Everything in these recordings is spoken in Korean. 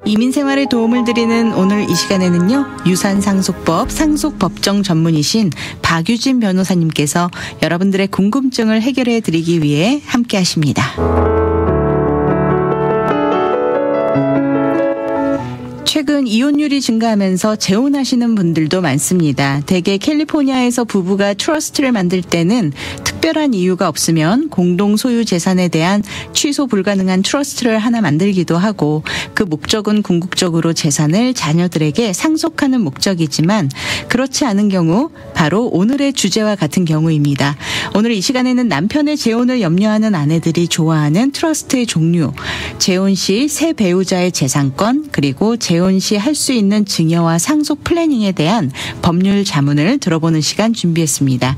이민 생활에 도움을 드리는 오늘 이 시간에는요, 유산상속법 상속법정 전문이신 박유진 변호사님께서 여러분들의 궁금증을 해결해 드리기 위해 함께 하십니다. 최근 이혼율이 증가하면서 재혼하시는 분들도 많습니다. 대개 캘리포니아에서 부부가 트러스트를 만들 때는 특별한 이유가 없으면 공동 소유 재산에 대한 취소 불가능한 트러스트를 하나 만들기도 하고, 그 목적은 궁극적으로 재산을 자녀들에게 상속하는 목적이지만 그렇지 않은 경우, 바로 오늘의 주제와 같은 경우입니다. 오늘 이 시간에는 남편의 재혼을 염려하는 아내들이 좋아하는 트러스트의 종류, 재혼 시 새 배우자의 재산권, 그리고 재혼 시 할 수 있는 증여와 상속 플래닝에 대한 법률 자문을 들어보는 시간 준비했습니다.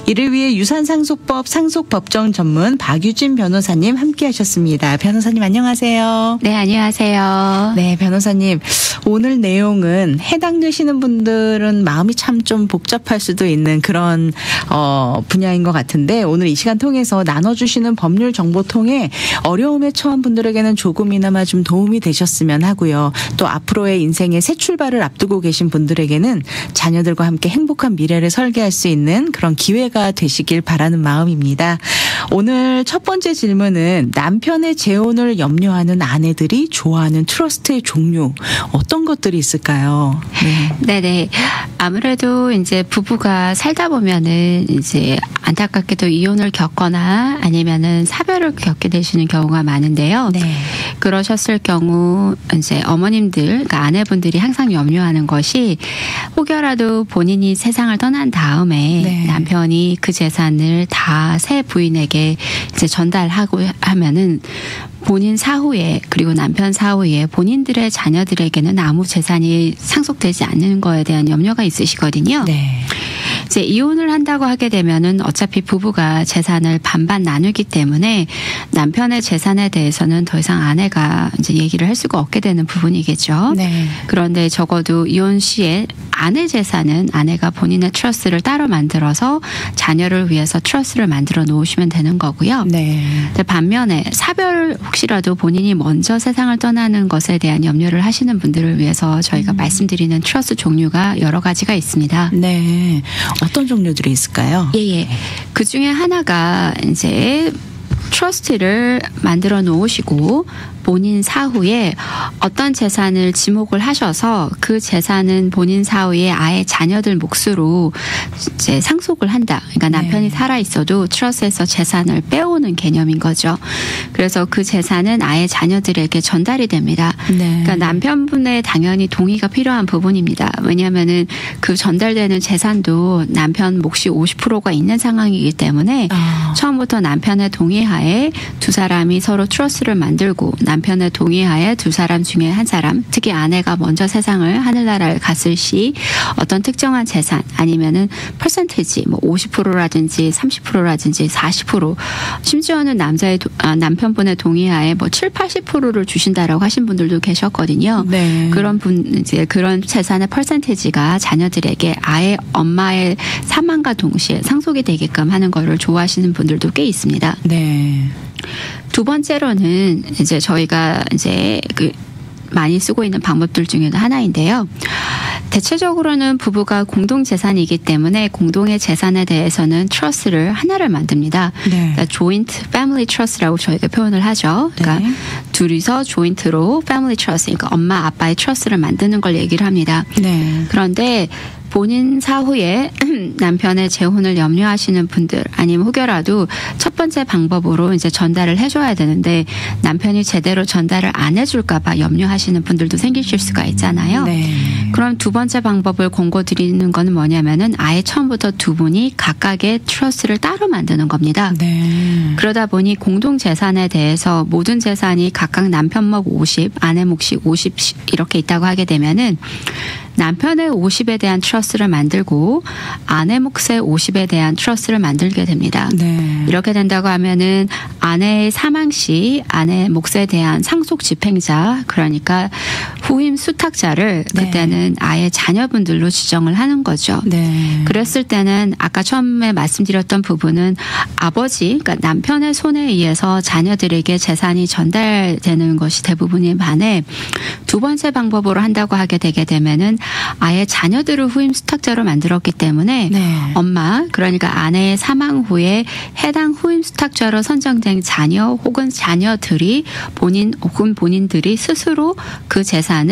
이를 위해 유산상속법 상속법정 전문 박유진 변호사님 함께 하셨습니다. 변호사님 안녕하세요. 네, 안녕하세요. 네, 변호사님. 오늘 내용은 해당되시는 분들은 마음이 참 좀 복잡할 수도 있는 그런 분야인 것 같은데, 오늘 이 시간 통해서 나눠주시는 법률 정보 통해 어려움에 처한 분들에게는 조금이나마 좀 도움이 되셨으면 하고요. 또 앞으로의 인생의 새 출발을 앞두고 계신 분들에게는 자녀들과 함께 행복한 미래를 설계할 수 있는 그런 기회가 되시길 바라는 마음입니다. 오늘 첫 번째 질문은 남편의 재혼을 염려하는 아내들이 좋아하는 트러스트의 종류, 어떤 것들이 있을까요? 네네. 아무래도 이제 부부가 살다 보면은 이제 안타깝게도 이혼을 겪거나 아니면은 사별을 겪게 되시는 경우가 많은데요. 네. 그러셨을 경우 이제 어머님들, 그러니까 아내분들이 항상 염려하는 것이, 혹여라도 본인이 세상을 떠난 다음에 네. 남편이 그 재산을 다 새 부인에게 이제 전달하고 하면은 본인 사후에, 그리고 남편 사후에 본인들의 자녀들에게는 아무 재산이 상속되지 않는 거에 대한 염려가 있으시거든요. 네. 이제 이혼을 한다고 하게 되면은 어차피 부부가 재산을 반반 나누기 때문에 남편의 재산에 대해서는 더 이상 아내가 이제 얘기를 할 수가 없게 되는 부분이겠죠. 네. 그런데 적어도 이혼 시에 아내 재산은 아내가 본인의 트러스트를 따로 만들어서 자녀를 위해서 트러스트를 만들어 놓으시면 되는 거고요. 네. 근데 반면에 사별, 혹시라도 본인이 먼저 세상을 떠나는 것에 대한 염려를 하시는 분들을 위해서 저희가 말씀드리는 트러스트 종류가 여러 가지가 있습니다. 네. 어떤 종류들이 있을까요? 예. 그 중에 하나가 이제 트러스트를 만들어 놓으시고 본인 사후에 어떤 재산을 지목을 하셔서 그 재산은 본인 사후에 아예 자녀들 몫으로 이제 상속을 한다. 그러니까 남편이 살아 있어도 트러스트에서 재산을 빼오는 개념인 거죠. 그래서 그 재산은 아예 자녀들에게 전달이 됩니다. 네. 그러니까 남편분의 당연히 동의가 필요한 부분입니다. 왜냐하면은 그 전달되는 재산도 남편 몫이 50%가 있는 상황이기 때문에 처음부터 남편의 동의하에 두 사람이 서로 트러스트를 만들고, 남편의 동의하에 두 사람 중에 한 사람, 특히 아내가 먼저 세상을 하늘나라를 갔을 시 어떤 특정한 재산, 아니면은 퍼센티지, 뭐 50%라든지 30%라든지 40%, 심지어는 남편분의 동의하에 뭐 7, 80%를 주신다라고 하신 분들도 계셨거든요. 네. 그런 이제 그런 재산의 퍼센티지가 자녀들에게 아예 엄마의 사망과 동시에 상속이 되게끔 하는 거를 좋아하시는 분들도 꽤 있습니다. 네. 두 번째로는 이제 저희가 이제 많이 쓰고 있는 방법들 중에도 하나인데요. 대체적으로는 부부가 공동 재산이기 때문에 공동의 재산에 대해서는 트러스트를 하나를 만듭니다. 네. 그러니까 조인트 패밀리 트러스트라고 저희가 표현을 하죠. 그러니까 네. 둘이서 조인트로 패밀리 트러스트, 그러니까 엄마 아빠의 트러스트를 만드는 걸 얘기를 합니다. 네. 그런데 본인 사후에 남편의 재혼을 염려하시는 분들, 아니면 혹여라도 첫 번째 방법으로 이제 전달을 해줘야 되는데 남편이 제대로 전달을 안 해줄까봐 염려하시는 분들도 생기실 수가 있잖아요. 네. 그럼 두 번째 방법을 권고드리는 거는 뭐냐면은 아예 처음부터 두 분이 각각의 트러스트를 따로 만드는 겁니다. 네. 그러다 보니 공동 재산에 대해서 모든 재산이 각각 남편 몫 50, 아내 몫이 50 이렇게 있다고 하게 되면은 남편의 50에 대한 트러스트를 만들고 아내 몫의 50에 대한 트러스트를 만들게 됩니다. 네. 이렇게 된다고 하면은 아내의 사망 시 아내 몫에 대한 상속 집행자, 그러니까 후임 수탁자를 네. 그때는 아예 자녀분들로 지정을 하는 거죠. 네. 그랬을 때는 아까 처음에 말씀드렸던 부분은 아버지, 그러니까 남편의 손에 의해서 자녀들에게 재산이 전달되는 것이 대부분인 반해 두 번째 방법으로 한다고 하게 되게 되면은 아예 자녀들을 후임 수탁자로 만들었기 때문에 네. 엄마, 그러니까 아내의 사망 후에 해당 후임 수탁자로 선정된 자녀 혹은 자녀들이 본인 혹은 본인들이 스스로 그 재산을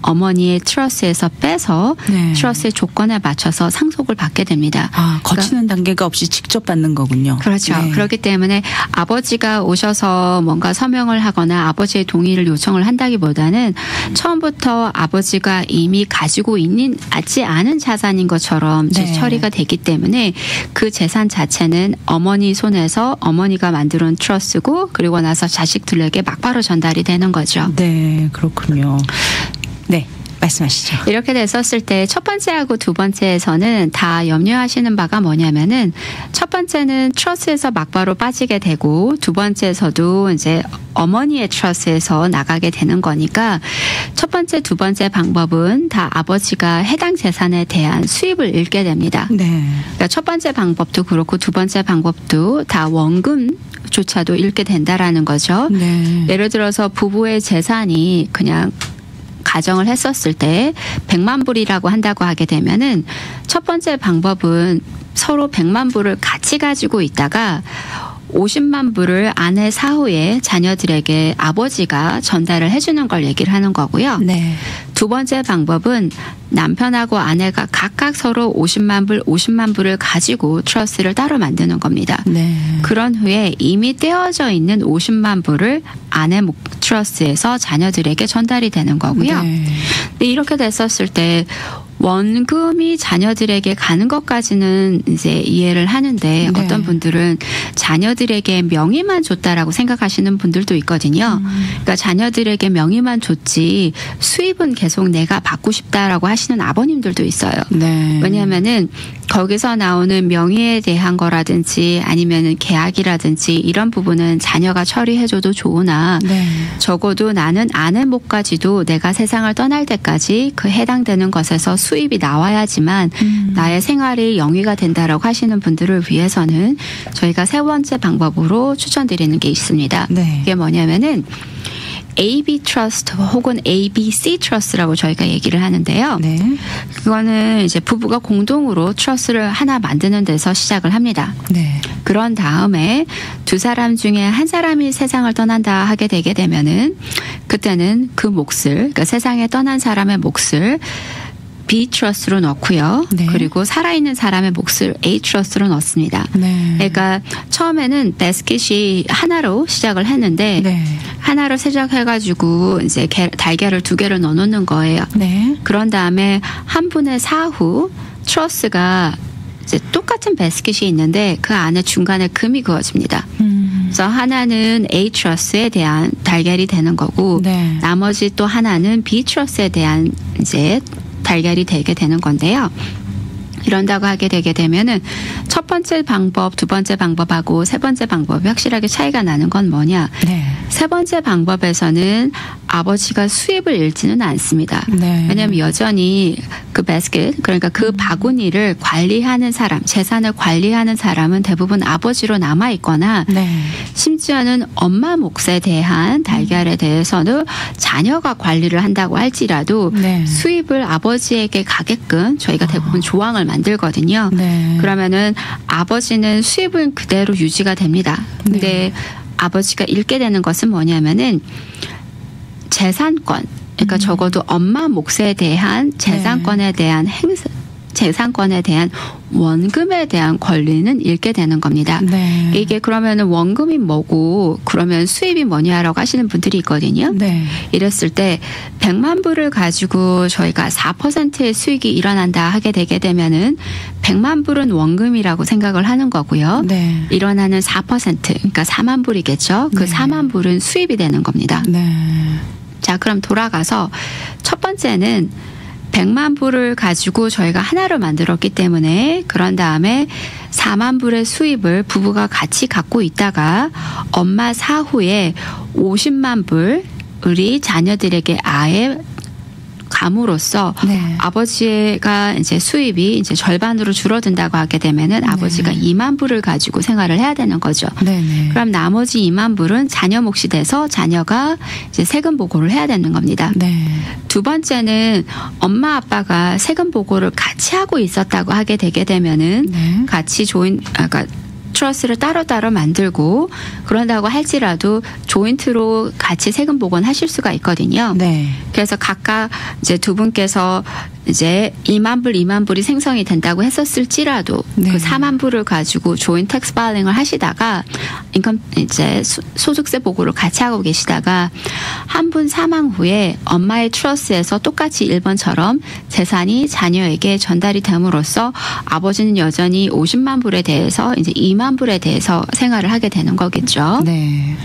어머니의 트러스에서 빼서 네. 트러스의 조건에 맞춰서 상속을 받게 됩니다. 아, 거치는 단계가 없이 직접 받는 거군요. 그렇죠. 네. 그렇기 때문에 아버지가 오셔서 뭔가 서명을 하거나 아버지의 동의를 요청을 한다기보다는 처음부터 아버지가 이미 가지고 있지 않은 자산인 것처럼 네. 처리가 되기 때문에 그 재산 자체는 어머니 손에서 어머니가 만들어온 트러스고 그리고 나서 자식들에게 막바로 전달이 되는 거죠. 네, 그렇군요. 네. 말씀하시죠. 이렇게 됐었을 때 첫 번째하고 두 번째에서는 다 염려하시는 바가 뭐냐면은 첫 번째는 트러스에서 막바로 빠지게 되고 두 번째에서도 이제 어머니의 트러스에서 나가게 되는 거니까 첫 번째, 두 번째 방법은 다 아버지가 해당 재산에 대한 수입을 잃게 됩니다. 네. 그러니까 첫 번째 방법도 그렇고 두 번째 방법도 다 원금조차도 잃게 된다라는 거죠. 네. 예를 들어서 부부의 재산이 그냥 가정을 했었을 때 100만 불이라고 한다고 하게 되면은 첫 번째 방법은 서로 100만 불을 같이 가지고 있다가 50만 불을 아내 사후에 자녀들에게 아버지가 전달을 해주는 걸 얘기를 하는 거고요. 네. 두 번째 방법은 남편하고 아내가 각각 서로 50만 불을 가지고 트러스를 따로 만드는 겁니다. 네. 그런 후에 이미 떼어져 있는 50만 불을 아내 트러스에서 자녀들에게 전달이 되는 거고요. 네. 근데 이렇게 됐었을 때 원금이 자녀들에게 가는 것까지는 이제 이해를 하는데 네. 어떤 분들은 자녀들에게 명의만 줬다라고 생각하시는 분들도 있거든요. 그러니까 자녀들에게 명의만 줬지 수입은 계속 내가 받고 싶다라고 하시는 아버님들도 있어요. 네. 왜냐하면은 거기서 나오는 명의에 대한 거라든지 아니면은 계약이라든지 이런 부분은 자녀가 처리해줘도 좋으나 네. 적어도 나는 아내 목까지도 내가 세상을 떠날 때까지 그 해당되는 것에서 수입이 나와야지만 나의 생활이 영위가 된다라고 하시는 분들을 위해서는 저희가 세 번째 방법으로 추천드리는 게 있습니다. 네. 이게 뭐냐면은 AB 트러스트 혹은 ABC 트러스트라고 저희가 얘기를 하는데요. 네. 그거는 이제 부부가 공동으로 트러스를 하나 만드는 데서 시작을 합니다. 네. 그런 다음에 두 사람 중에 한 사람이 세상을 떠난다 하게 되게 되면은 그때는 그 몫을, 그러니까 세상에 떠난 사람의 몫을 B 트러스로 넣고요. 네. 그리고 살아있는 사람의 몫을 A 트러스로 넣습니다. 네. 그러니까 처음에는 바스켓이 하나로 시작을 했는데 네. 하나로 시작해가지고 이제 달걀을 두 개를 넣어놓는 거예요. 네. 그런 다음에 한 분의 사후 트러스가 이제 똑같은 바스켓이 있는데 그 안에 중간에 금이 그어집니다. 그래서 하나는 A 트러스에 대한 달걀이 되는 거고 네. 나머지 또 하나는 B 트러스에 대한 이제 달걀이 되게 되는 건데요. 이런다고 하게 되게 되면은 첫 번째 방법, 두 번째 방법하고 세 번째 방법이 확실하게 차이가 나는 건 뭐냐? 네. 세 번째 방법에서는 아버지가 수입을 잃지는 않습니다. 네. 왜냐하면 여전히 그 바스켓, 그러니까 그 바구니를 관리하는 사람, 재산을 관리하는 사람은 대부분 아버지로 남아 있거나 네. 심지어는 엄마 몫에 대한 달걀에 대해서는 자녀가 관리를 한다고 할지라도 네. 수입을 아버지에게 가게끔 저희가 대부분 조항을 만들거든요. 네. 그러면은 아버지는 수입은 그대로 유지가 됩니다. 근데 아버지가 잃게 되는 것은 뭐냐면은 재산권, 그러니까 적어도 엄마 몫에 대한 재산권에 대한 재산권에 대한 원금에 대한 권리는 잃게 되는 겁니다. 네. 이게 그러면은 원금이 뭐고 그러면 수입이 뭐냐라고 하시는 분들이 있거든요. 네. 이랬을 때 100만 불을 가지고 저희가 4%의 수익이 일어난다 하게 되게 되면은 100만 불은 원금이라고 생각을 하는 거고요. 네. 일어나는 4%, 그러니까 4만 불이겠죠. 그 네. 4만 불은 수입이 되는 겁니다. 네. 자, 그럼 돌아가서 첫 번째는 100만 불을 가지고 저희가 하나로 만들었기 때문에 그런 다음에 4만 불의 수입을 부부가 같이 갖고 있다가 엄마 사후에 50만 불 우리 자녀들에게 아예 감으로써 네. 아버지가 이제 수입이 이제 절반으로 줄어든다고 하게 되면은 아버지가 2만 불을 가지고 생활을 해야 되는 거죠. 네네. 그럼 나머지 2만 불은 자녀 몫이 돼서 자녀가 이제 세금 보고를 해야 되는 겁니다. 네. 두 번째는 엄마 아빠가 세금 보고를 같이 하고 있었다고 하게 되게 되면은 네. 같이 그러니까 트러스트를 따로따로 만들고 그런다고 할지라도 조인트로 같이 세금 보고는 하실 수가 있거든요. 네. 그래서 각각 이제 두 분께서 이제 2만 불이 생성이 된다고 했었을지라도 네. 그 4만 불을 가지고 조인 텍스 파일링을 하시다가 인컴 이제 소득세 보고를 같이 하고 계시다가 한 분 사망 후에 엄마의 트러스트에서 똑같이 1번처럼 재산이 자녀에게 전달이 됨으로써 아버지는 여전히 50만 불에 대해서 이제 2만 불에 대해서 생활을 하게 되는 거겠죠. 네.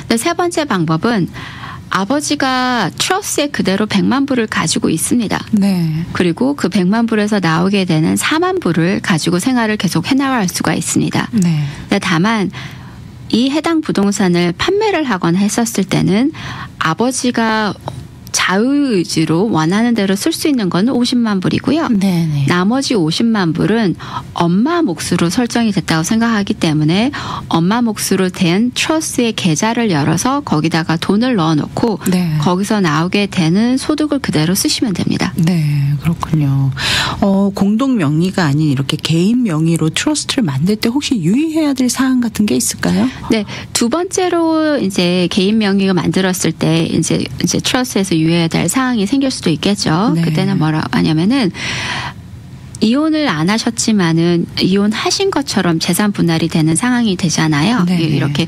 근데 세 번째 방법은 아버지가 트러스트에 그대로 100만 불을 가지고 있습니다. 네. 그리고 그 100만 불에서 나오게 되는 4만 불을 가지고 생활을 계속 해나갈 수가 있습니다. 네. 근데 다만 이 해당 부동산을 판매를 하거나 했었을 때는 아버지가 자유의지로 원하는 대로 쓸 수 있는 건 50만 불이고요. 네네. 나머지 50만 불은 엄마 몫으로 설정이 됐다고 생각하기 때문에 엄마 몫으로 된 트러스트의 계좌를 열어서 거기다가 돈을 넣어놓고 네. 거기서 나오게 되는 소득을 그대로 쓰시면 됩니다. 네, 그렇군요. 공동 명의가 아닌 이렇게 개인 명의로 트러스트를 만들 때 혹시 유의해야 될 사항 같은 게 있을까요? 네, 두 번째로 이제 개인 명의가 만들었을 때 이제 트러스트에서 유의해야 될 사항이 생길 수도 있겠죠. 네. 그때는 뭐라 하냐면은 이혼을 안 하셨지만은 이혼하신 것처럼 재산 분할이 되는 상황이 되잖아요. 네. 이렇게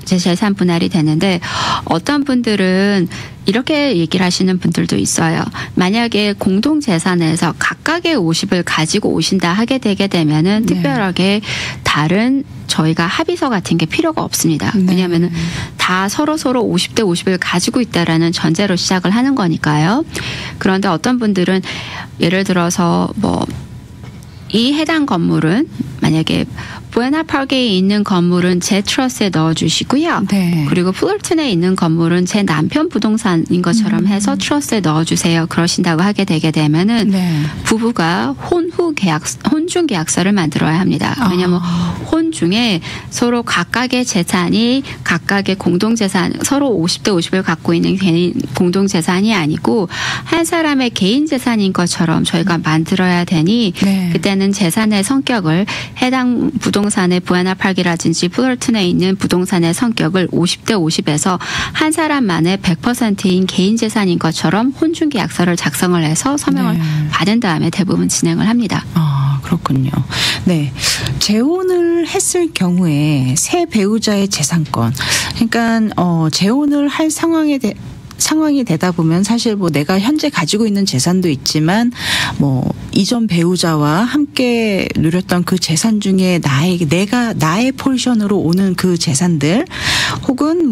재산 분할이 되는데 어떤 분들은 이렇게 얘기를 하시는 분들도 있어요. 만약에 공동 재산에서 각각의 50을 가지고 오신다 하게 되게 되면은 네. 특별하게 다른 저희가 합의서 같은 게 필요가 없습니다. 네. 왜냐하면은 다 서로 50대 50을 가지고 있다라는 전제로 시작을 하는 거니까요. 그런데 어떤 분들은 예를 들어서 이 해당 건물은 만약에 부에나 파크에 있는 건물은 제 트러스에 넣어주시고요. 네. 그리고 플러튼에 있는 건물은 제 남편 부동산인 것처럼 해서 트러스에 넣어주세요. 그러신다고 하게 되게 되면은 네. 부부가 혼중 계약서를 만들어야 합니다. 왜냐하면 혼중에 서로 각각의 재산이 각각의 공동재산 서로 50대 50을 갖고 있는 개인 공동재산이 아니고 한 사람의 개인 재산인 것처럼 저희가 만들어야 되니 네. 그때는 재산의 성격을 해당 부동산의 부에나 파크라든지 플러튼에 있는 부동산의 성격을 50대 50에서 한 사람만의 100%인 개인 재산인 것처럼 혼중 계약서를 작성을 해서 서명을 네. 받은 다음에 대부분 진행을 합니다. 그렇군요. 네. 재혼을 했을 경우에 새 배우자의 재산권. 그러니까 재혼을 할 상황이 되다 보면 사실 내가 현재 가지고 있는 재산도 있지만 이전 배우자와 함께 누렸던 그 재산 중에 나의 포지션으로 오는 그 재산들 혹은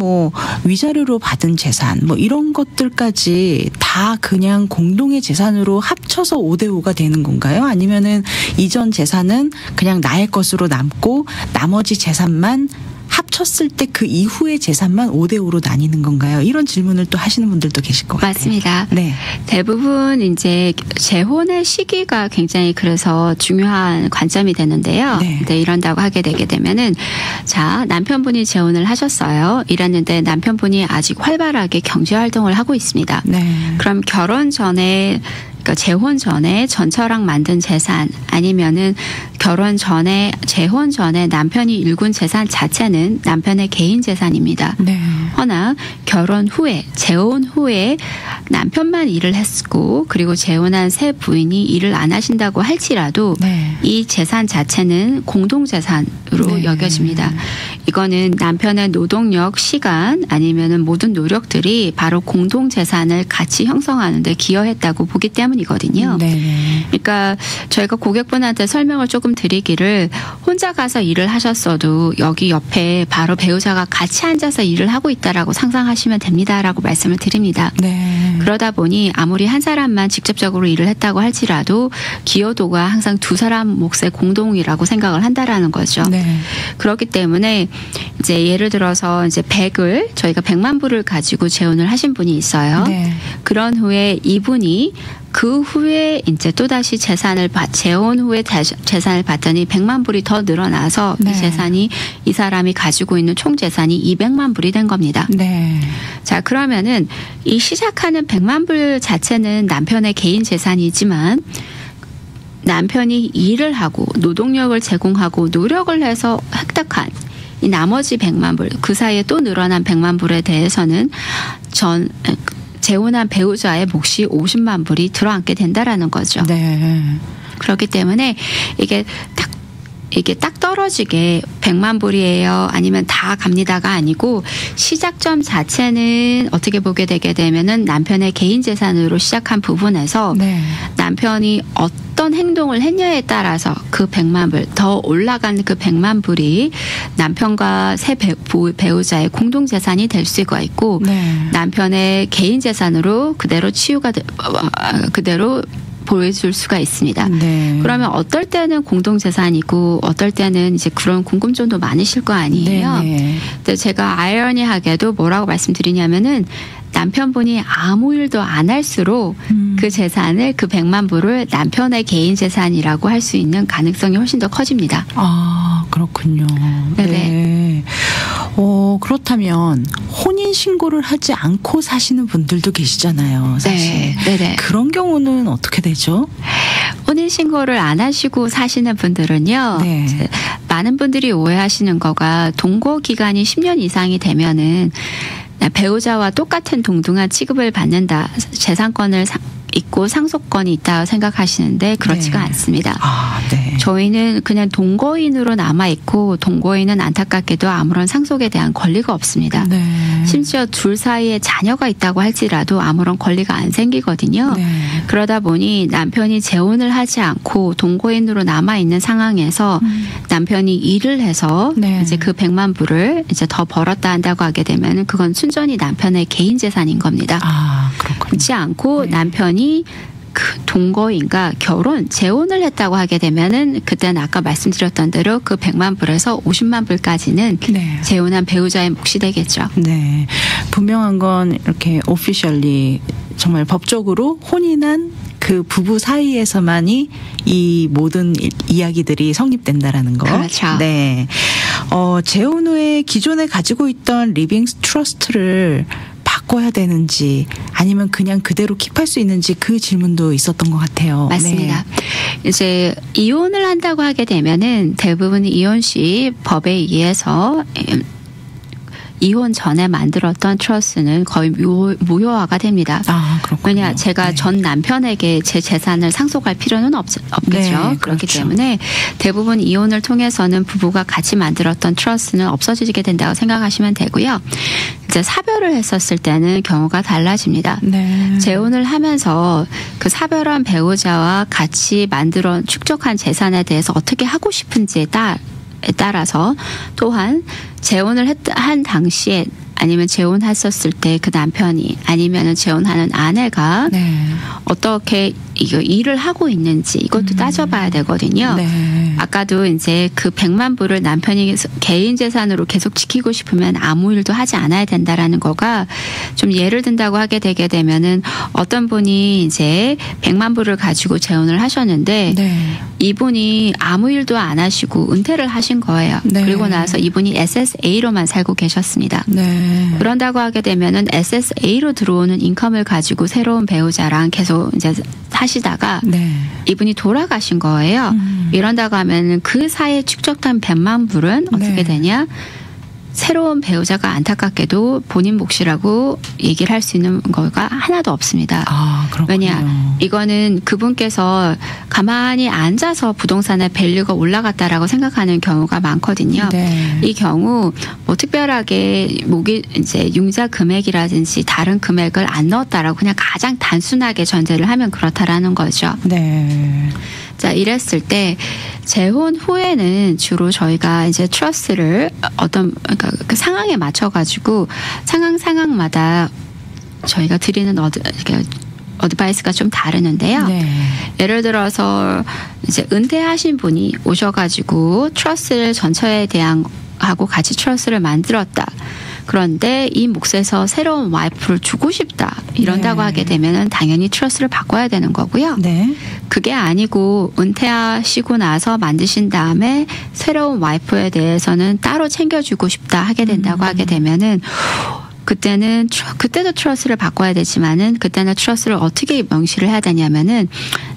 위자료로 받은 재산 이런 것들까지 다 그냥 공동의 재산으로 합쳐서 5대5가 되는 건가요? 아니면은 이전 재산은 그냥 나의 것으로 남고 나머지 재산만 합쳤을 때 그 이후의 재산만 5대5로 나뉘는 건가요? 이런 질문을 또 하시는 분들도 계실 것 같아요. 맞습니다. 네. 대부분 이제 재혼의 시기가 굉장히 그래서 중요한 관점이 되는데요. 네. 근데 이런다고 하게 되게 되면은 남편분이 재혼을 하셨어요. 이랬는데 남편분이 아직 활발하게 경제 활동을 하고 있습니다. 네. 그럼 결혼 전에 그러니까 재혼 전에 전처랑 만든 재산 아니면은 결혼 전에 재혼 전에 남편이 일군 재산 자체는 남편의 개인 재산입니다. 네. 허나 결혼 후에 재혼 후에 남편만 일을 했고 그리고 재혼한 새 부인이 일을 안 하신다고 할지라도 네. 이 재산 자체는 공동 재산으로 네. 여겨집니다. 이거는 남편의 노동력, 시간 아니면은 모든 노력들이 바로 공동 재산을 같이 형성하는 데 기여했다고 보기 때문이거든요. 네. 그러니까 저희가 고객분한테 설명을 조금 드리기를 혼자 가서 일을 하셨어도 여기 옆에 바로 배우자가 같이 앉아서 일을 하고 있다라고 상상하시면 됩니다라고 말씀을 드립니다. 네. 그러다 보니 아무리 한 사람만 직접적으로 일을 했다고 할지라도 기여도가 항상 두 사람 몫의 공동이라고 생각을 한다라는 거죠. 네. 그렇기 때문에 이제 예를 들어서 이제 저희가 100만 불을 가지고 재혼을 하신 분이 있어요. 네. 그런 후에 이분이 그 후에 이제 또다시 재혼 후에 재산을 받더니 100만 불이 더 늘어나서 네. 이 재산이 이 사람이 가지고 있는 총 재산이 200만 불이 된 겁니다. 네. 자, 그러면은 이 시작하는 100만 불 자체는 남편의 개인 재산이지만 남편이 일을 하고 노동력을 제공하고 노력을 해서 획득한 이 나머지 100만 불, 그 사이에 또 늘어난 100만 불에 대해서는 재혼한 배우자의 몫이 50만 불이 들어앉게 된다라는 거죠. 네. 그렇기 때문에 이게 딱 떨어지게 100만 불이에요. 아니면 다 갑니다가 아니고 시작점 자체는 어떻게 보게 되게 되면은 남편의 개인 재산으로 시작한 부분에서 네. 남편이 어떤 행동을 했냐에 따라서 그 100만 불, 더 올라간 그 100만 불이 남편과 새 배우자의 공동 재산이 될 수가 있고 네. 남편의 개인 재산으로 그대로 그대로 보여줄 수가 있습니다. 네. 그러면 어떨 때는 공동재산이고 어떨 때는 이제 그런 궁금증도 많으실 거 아니에요. 네. 근데 제가 아이러니하게도 뭐라고 말씀드리냐면은 남편분이 아무 일도 안 할수록 그 재산을 그 100만 불을 남편의 개인 재산이라고 할 수 있는 가능성이 훨씬 더 커집니다. 아, 그렇군요. 네네. 네. 그렇다면 혼인 신고를 하지 않고 사시는 분들도 계시잖아요. 사실. 네. 네네. 그런 경우는 어떻게 되죠? 혼인 신고를 안 하시고 사시는 분들은요. 네. 많은 분들이 오해하시는 거가 동거 기간이 10년 이상이 되면은 배우자와 똑같은 동등한 취급을 받는다. 재산권을 있고 상속권이 있다고 생각하시는데 그렇지가 네. 않습니다. 아, 네. 저희는 그냥 동거인으로 남아있고 동거인은 안타깝게도 아무런 상속에 대한 권리가 없습니다. 네. 심지어 둘 사이에 자녀가 있다고 할지라도 아무런 권리가 안 생기거든요. 네. 그러다 보니 남편이 재혼을 하지 않고 동거인으로 남아있는 상황에서 남편이 일을 해서 네. 이제 그 100만 불을 이제 더 벌었다 한다고 하게 되면 그건 순전히 남편의 개인 재산인 겁니다. 아, 그렇군요. 그렇지 않고 네. 남편이 그 동거인과 재혼을 했다고 하게 되면은 그때는 아까 말씀드렸던 대로 그 100만 불에서 50만 불까지는 네. 재혼한 배우자의 몫이 되겠죠. 네. 분명한 건 이렇게 오피셜리 정말 법적으로 혼인한 그 부부 사이에서만이 이 모든 이야기들이 성립된다라는 거. 그렇죠. 네. 재혼 후에 기존에 가지고 있던 리빙 트러스트를 바꿔야 되는지 아니면 그냥 그대로 킵할 수 있는지 그 질문도 있었던 것 같아요. 맞습니다. 네. 이제 이혼을 한다고 하게 되면은 대부분 이혼 시 법에 의해서 이혼 전에 만들었던 트러스는 거의 무효화가 됩니다. 아, 그렇군요. 왜냐 제가 네. 전 남편에게 제 재산을 상속할 필요는 없겠죠. 네, 그렇기 그렇죠. 때문에 대부분 이혼을 통해서는 부부가 같이 만들었던 트러스는 없어지게 된다고 생각하시면 되고요. 이제 사별을 했었을 때는 경우가 달라집니다. 네. 재혼을 하면서 그 사별한 배우자와 같이 축적한 재산에 대해서 어떻게 하고 싶은지에 따라서 또한 재혼을 한 당시에 아니면 재혼했었을 때 그 남편이 아니면 재혼하는 아내가 네. 어떻게 일을 하고 있는지 이것도 따져봐야 되거든요. 네. 아까도 이제 그 100만 불을 남편이 개인 재산으로 계속 지키고 싶으면 아무 일도 하지 않아야 된다라는 거가 좀 예를 든다고 하게 되게 되면은 어떤 분이 이제 100만 불을 가지고 재혼을 하셨는데 네. 이분이 아무 일도 안 하시고 은퇴를 하신 거예요. 네. 그리고 나서 이분이 SSA로만 살고 계셨습니다. 네. 그런다고 하게 되면은 SSA로 들어오는 인컴을 가지고 새로운 배우자랑 계속 이제 사시다가 네. 이분이 돌아가신 거예요. 이런다고 하면은 그 사이에 축적된 100만 불은 어떻게 네. 되냐? 새로운 배우자가 안타깝게도 본인 몫이라고 얘기를 할 수 있는 거가 하나도 없습니다. 아, 그렇군요. 왜냐, 이거는 그분께서 가만히 앉아서 부동산의 밸류가 올라갔다라고 생각하는 경우가 많거든요. 네. 이 경우 뭐 특별하게 이제 융자 금액이라든지 다른 금액을 안 넣었다라고 그냥 가장 단순하게 전제를 하면 그렇다라는 거죠. 네. 자, 이랬을 때 재혼 후에는 주로 저희가 이제 트러스를 그러니까 그 상황에 맞춰가지고 상황마다 저희가 드리는 어드바이스가 좀 다르는데요. 네. 예를 들어서 이제 은퇴하신 분이 오셔가지고 트러스를 전처에 대한 하고 같이 트러스를 만들었다. 그런데 이 몫에서 새로운 와이프를 주고 싶다. 이런다고 하게 되면은 당연히 트러스를 바꿔야 되는 거고요. 그게 아니고 은퇴하시고 나서 만드신 다음에 새로운 와이프에 대해서는 따로 챙겨주고 싶다 하게 된다고 하게 되면은 그때도 트러스를 바꿔야 되지만은 그때는 트러스를 어떻게 명시를 해야 되냐면은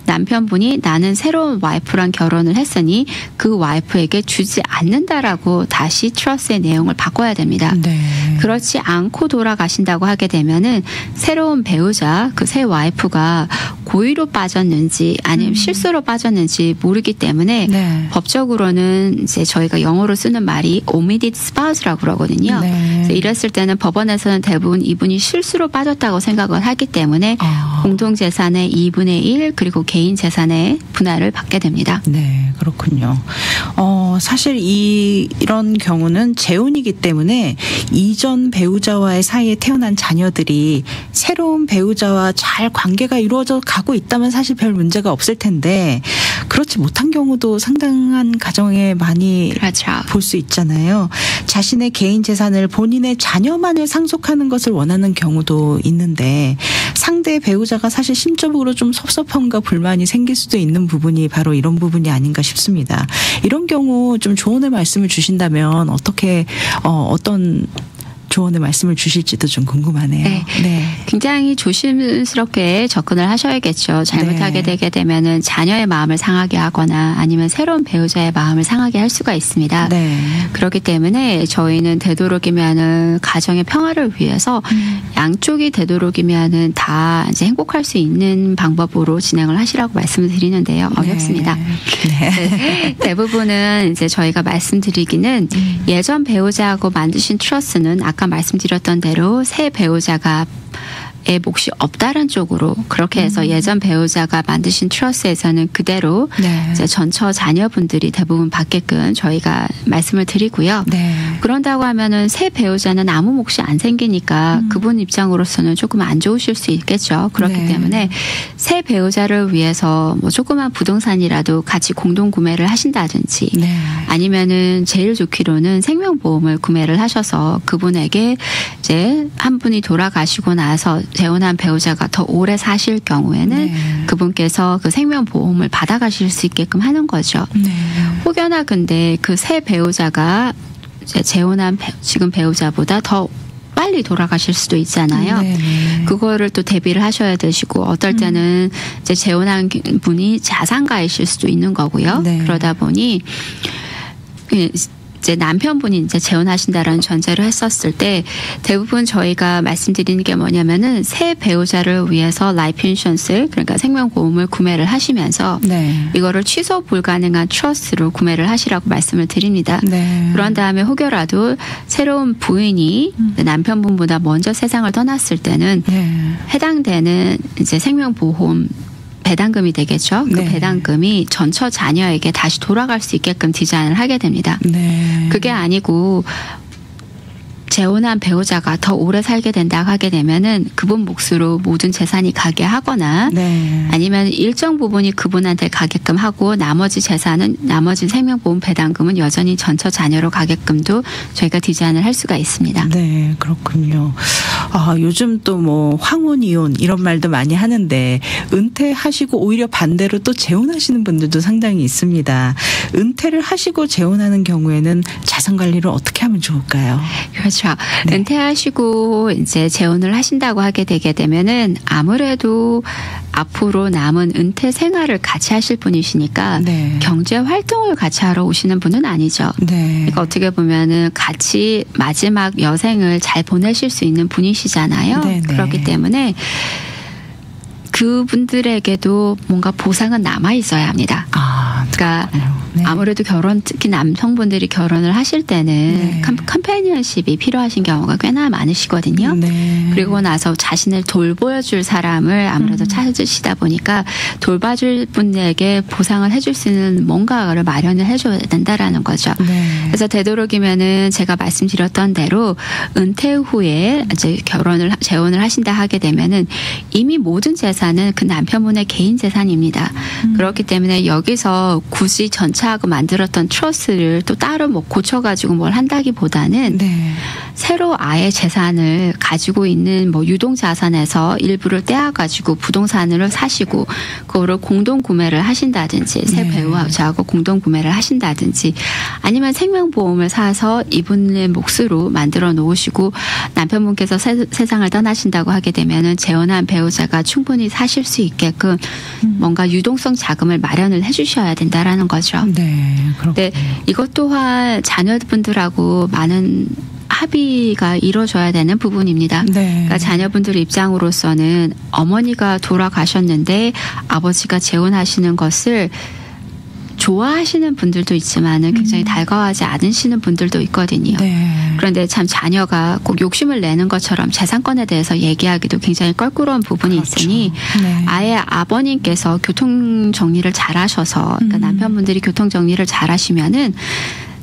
남편분이 나는 새로운 와이프랑 결혼을 했으니 그 와이프에게 주지 않는다라고 다시 트러스의 내용을 바꿔야 됩니다. 그렇지 않고 돌아가신다고 하게 되면은 새로운 배우자, 그 새 와이프가 고의로 빠졌는지 아니면 실수로 빠졌는지 모르기 때문에 법적으로는 이제 저희가 영어로 쓰는 말이 omitted spouse라고 그러거든요. 이랬을 때는 법원에서는 대부분 이분이 실수로 빠졌다고 생각을 하기 때문에 공동재산의 2분의 1 그리고 개인 재산의 분할을 받게 됩니다. 네, 그렇군요. 사실 이런 경우는 재혼이기 때문에 이전 배우자와의 사이에 태어난 자녀들이 새로운 배우자와 잘 관계가 이루어져 가고 있다면 사실 별 문제가 없을 텐데 그렇지 못한 경우도 상당한 가정에 많이 볼 수 있잖아요. 자신의 개인 재산을 본인의 자녀만을 상속하는 것을 원하는 경우도 있는데 상대 배우자가 사실 심적으로 좀 섭섭함과 불만이 생길 수도 있는 부분이 바로 이런 부분이 아닌가 싶습니다. 이런 경우 좀 조언의 말씀을 주신다면 어떤 조언의 말씀을 주실지도 좀 궁금하네요. 굉장히 조심스럽게 접근을 하셔야겠죠. 잘못하게 되게 되면은 자녀의 마음을 상하게 하거나 아니면 새로운 배우자의 마음을 상하게 할 수가 있습니다. 그렇기 때문에 저희는 되도록이면은 가정의 평화를 위해서 양쪽이 되도록이면은 다 이제 행복할 수 있는 방법으로 진행을 하시라고 말씀을 드리는데요. 어렵습니다. 대부분은 이제 저희가 말씀드리기는 예전 배우자하고 만드신 트러스는 아까 말씀드렸던 대로 새 배우자가 의 몫이 없다는 쪽으로 그렇게 해서 예전 배우자가 만드신 트러스에서는 그대로 이제 전처 자녀분들이 대부분 받게끔 저희가 말씀을 드리고요. 그런다고 하면은 새 배우자는 아무 몫이 안 생기니까 그분 입장으로서는 조금 안 좋으실 수 있겠죠. 그렇기 때문에 새 배우자를 위해서 뭐 조그만 부동산이라도 같이 공동 구매를 하신다든지 아니면은 제일 좋기로는 생명보험을 구매를 하셔서 그분에게 이제 한 분이 돌아가시고 나서 재혼한 배우자가 더 오래 사실 경우에는 그분께서 그 생명보험을 받아가실 수 있게끔 하는 거죠. 혹여나 근데 그 새 배우자가 이제 재혼한 지금 배우자보다 더 빨리 돌아가실 수도 있잖아요. 그거를 또 대비를 하셔야 되시고 어떨 때는 이제 재혼한 분이 자산가이실 수도 있는 거고요. 그러다 보니 이제 남편분이 이제 재혼하신다라는 전제를 했었을 때 대부분 저희가 말씀드리는 게 뭐냐면은 새 배우자를 위해서 라이프 인슈런스 그러니까 생명보험을 구매를 하시면서 이거를 취소 불가능한 트러스로 구매를 하시라고 말씀을 드립니다. 그런 다음에 혹여라도 새로운 부인이 남편분보다 먼저 세상을 떠났을 때는 해당되는 이제 생명보험 배당금이 되겠죠. 그 배당금이 전처 자녀에게 다시 돌아갈 수 있게끔 디자인을 하게 됩니다. 그게 아니고 재혼한 배우자가 더 오래 살게 된다 하게 되면은 그분 몫으로 모든 재산이 가게 하거나 아니면 일정 부분이 그분한테 가게끔 하고 나머지 재산은 나머지 생명보험 배당금은 여전히 전처 자녀로 가게끔도 저희가 디자인을 할 수가 있습니다. 네, 그렇군요. 요즘 또 뭐 황혼 이혼 이런 말도 많이 하는데 은퇴하시고 오히려 반대로 또 재혼하시는 분들도 상당히 있습니다. 은퇴를 하시고 재혼하는 경우에는 자산 관리를 어떻게 하면 좋을까요? 그렇죠. 은퇴하시고 이제 재혼을 하신다고 하게 되게 되면은 아무래도 앞으로 남은 은퇴 생활을 같이 하실 분이시니까 경제 활동을 같이 하러 오시는 분은 아니죠. 그러니까 어떻게 보면은 같이 마지막 여생을 잘 보내실 수 있는 분이시잖아요. 그렇기 때문에 그분들에게도 뭔가 보상은 남아 있어야 합니다. 그러니까 아무래도 특히 남성분들이 결혼을 하실 때는 컴패니언십이 필요하신 경우가 꽤나 많으시거든요. 그리고 나서 자신을 돌보여줄 사람을 아무래도 찾으시다 보니까 돌봐줄 분에게 보상을 해줄 수 있는 뭔가를 마련을 해줘야 된다라는 거죠. 그래서 되도록이면은 제가 말씀드렸던 대로 은퇴 후에 이제 재혼을 하신다 하게 되면은 이미 모든 재산은 그 남편분의 개인 재산입니다. 그렇기 때문에 여기서 굳이 전차 부부싸하고 만들었던 트러스를 또 따로 뭐 고쳐가지고 뭘 한다기보다는 네. 새로 아예 재산을 가지고 있는 뭐 유동자산에서 일부를 떼어가지고 부동산을 사시고 그거를 공동 구매를 하신다든지 새 네. 배우자하고 공동 구매를 하신다든지 아니면 생명보험을 사서 이분의 몫으로 만들어 놓으시고 남편분께서 세상을 떠나신다고 하게 되면은 재혼한 배우자가 충분히 사실 수 있게끔 뭔가 유동성 자금을 마련을 해주셔야 된다라는 거죠. 네, 그렇군요. 네, 이것 또한 자녀분들하고 많은 합의가 이루어져야 되는 부분입니다. 네. 그러니까 자녀분들 입장으로서는 어머니가 돌아가셨는데 아버지가 재혼하시는 것을 좋아하시는 분들도 있지만은 굉장히 달가워하지 않으시는 분들도 있거든요. 네. 그런데 참 자녀가 꼭 욕심을 내는 것처럼 재산권에 대해서 얘기하기도 굉장히 껄끄러운 부분이 그렇죠. 있으니 네. 아예 아버님께서 교통 정리를 잘하셔서 그러니까 남편분들이 교통 정리를 잘하시면은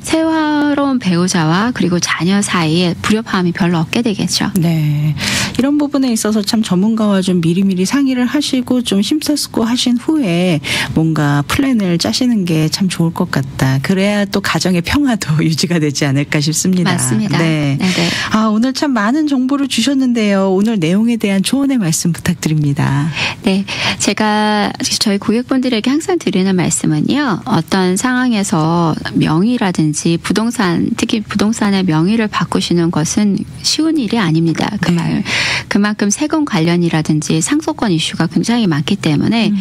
새로운 배우자와 그리고 자녀 사이에 불협화음이 별로 없게 되겠죠. 네. 이런 부분에 있어서 참 전문가와 좀 미리미리 상의를 하시고 좀 심사숙고 하신 후에 뭔가 플랜을 짜시는 게 참 좋을 것 같다. 그래야 또 가정의 평화도 유지가 되지 않을까 싶습니다. 맞습니다. 네. 네네. 아, 오늘 참 많은 정보를 주셨는데요. 오늘 내용에 대한 조언의 말씀 부탁드립니다. 네. 제가 저희 고객분들에게 항상 드리는 말씀은요. 어떤 상황에서 명의라든지 부동산, 특히 부동산의 명의를 바꾸시는 것은 쉬운 일이 아닙니다. 그만큼 세금 관련이라든지 상속권 이슈가 굉장히 많기 때문에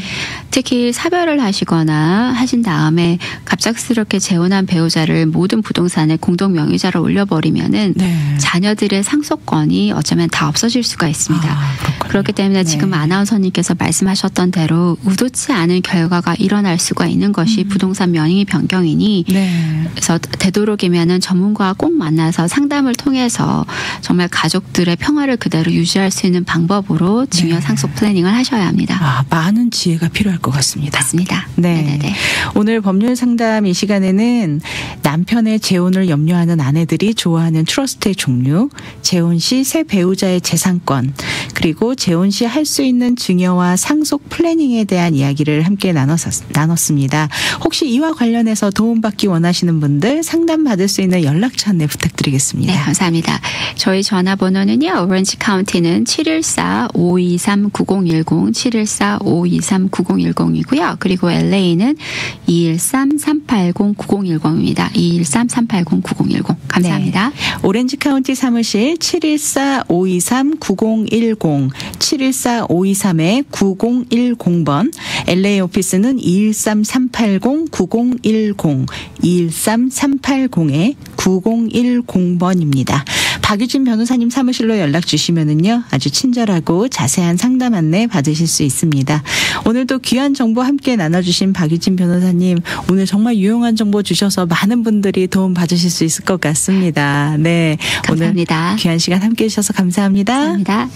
특히 사별을 하시거나 하신 다음에 갑작스럽게 재혼한 배우자를 모든 부동산에 공동 명의자로 올려버리면은 네. 자녀들의 상속권이 어쩌면 다 없어질 수가 있습니다. 그렇군요. 그렇기 때문에 네. 지금 아나운서님께서 말씀하셨던 대로 의도치 않은 결과가 일어날 수가 있는 것이 부동산 명의 변경이니 네. 그래서 되도록이면은 전문가와 꼭 만나서 상담을 통해서 정말 가족들의 평화를 그대로 유지할 수 있는 방법으로 증여 상속 플래닝을 하셔야 합니다. 아, 많은 지혜가 필요할 것 같습니다. 맞습니다. 네. 네네네. 오늘 법률 상담 이 시간에는 남편의 재혼을 염려하는 아내들이 좋아하는 트러스트의 종류, 재혼 시 새 배우자의 재산권, 그리고 재혼 시 할 수 있는 증여와 상속 플래닝에 대한 이야기를 함께 나눴습니다. 혹시 이와 관련해서 도움받기 원하시는 분들 상담받을 수 있는 연락처 안내 부탁드리겠습니다. 네, 감사합니다. 저희 전화번호는요. 오렌지 카운티는 714-523-9010, 714-523-9010이고요. 그리고 LA는 213-380-9010입니다. 213-380-9010. 감사합니다. 네. 오렌지 카운티 사무실 714-523-9010, 714-523-9010번, LA 오피스는 213-380-9010, 213-380-9010번입니다. 박유진 변호사님 사무실로 연락 주시면은요, 아주 친절하고 자세한 상담 안내 받으실 수 있습니다. 오늘도 귀한 정보 함께 나눠주신 박유진 변호사님, 오늘 정말 유용한 정보 주셔서 많은 분들이 도움 받으실 수 있을 것 같습니다. 네. 감사합니다. 오늘 귀한 시간 함께 해주셔서 감사합니다. 감사합니다.